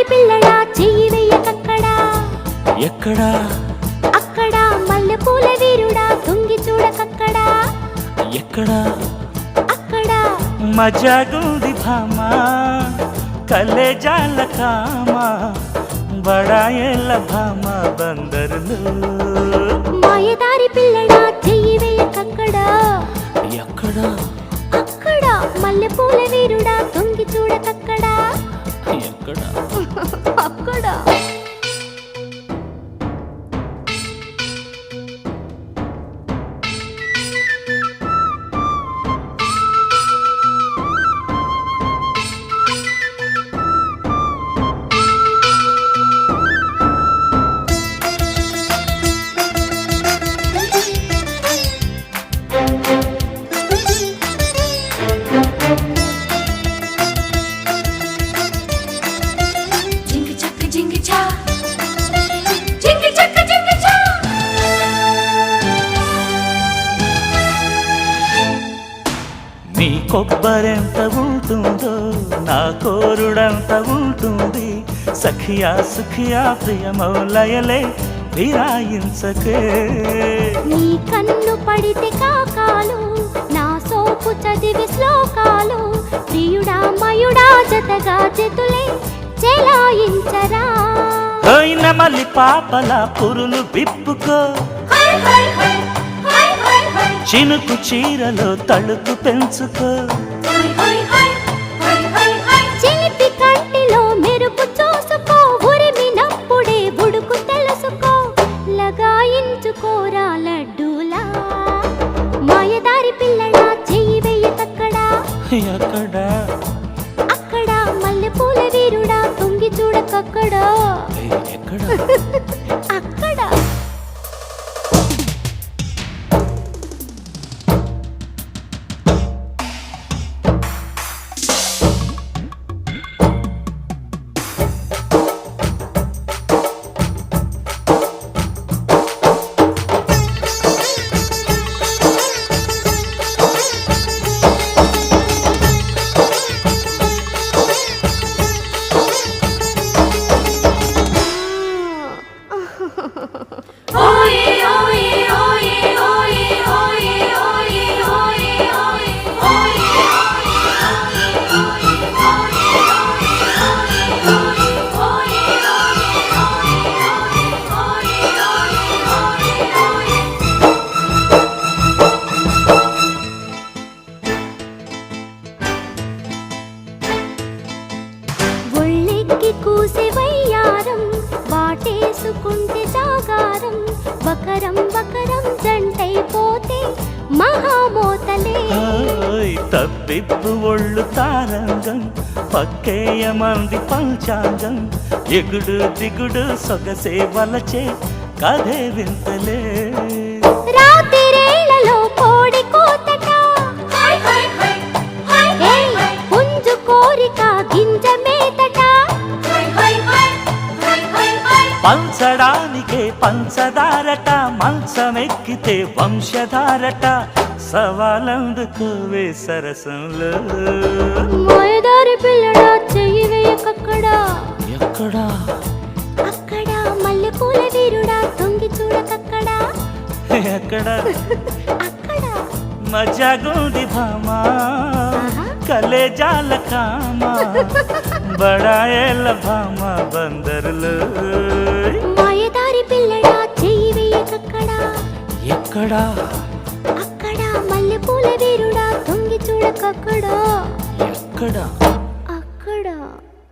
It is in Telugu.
పిల్లడా చెయ్యి వెయ్యకక్కడా ఎక్కడా అక్కడ మల్లెపూల వీరుడా తొంగి చూడకక్కడా ఎక్కడా అక్కడ మజాగుంది భామా కలేజాల కామా బడాయేళ్ళ భామా బందరులు మాయదారి పిల్లడా చెయ్యి వెయ్యకక్కడా ఎక్కడా అక్కడ మల్లెపూల వీరుడా తొంగి చూడకక్కడా ఎక్కడా అక్కడ నీ కొబ్బరెంత ఉంటుందో నా కోరుడంత ఉంటుంది సఖియా సుఖియా ప్రియమౌలయలే విరాయించకే నీ కన్ను పడితే కాకాలు నా సోపు చదివి శ్లోకాలు ప్రియుడా మయుడా జతగా జతులే చెలాయించరా పోయిన మల్లి పాపల పురులు విప్పుకో చినుకు చీరలో తళుకు పెంచుకో చిలిపి కంటిలో మెరుపు చూసుకో ఉరిమినప్పుడే బుడుకు తెలుసుకో లగాయించుకోరా లడ్డూలా మాయదారి పిల్లడా చెయ్యి వెయ్యకక్కడా ఎక్కడా అక్కడ మల్లెపూల వీరుడా తొంగి చూడకక్కడా ఎక్కడా అక్కడ కూసే వయ్యారం వాటేసుకుంటే జాగారం బకరం బకరం జంటైపోతే మహామోతలే తప్పిప్పు ఒళ్ళు తారంగం పక్కేయమంది పంచాంగం ఎగుడు దిగుడు సొగసే వలచే కథే వింతలే రాత్రిరేళ్లలో కోడి కోతట పుంజు కోరిక గింజ మేతట పంచడానికే పంచదారట మంచమెక్కితే వంశధారట సవాలందుకోవే సరసంలో మాయదారి పిల్లడా చెయ్యి వెయ్యకక్కడా ఎక్కడా అక్కడ మల్లెపూల వీరుడా తొంగి చూడకక్కడా ఎక్కడా అక్కడ మజాగుంది భామా కలేజాల కామా బడాయేళ్ళ భామా బందరులు మాయదారి పిల్లడా చెయ్యి వెయ్యకక్కడా ఎక్కడా అక్కడ మల్లెపూల వీరుడా తొంగి చూడకక్కడా ఎక్కడా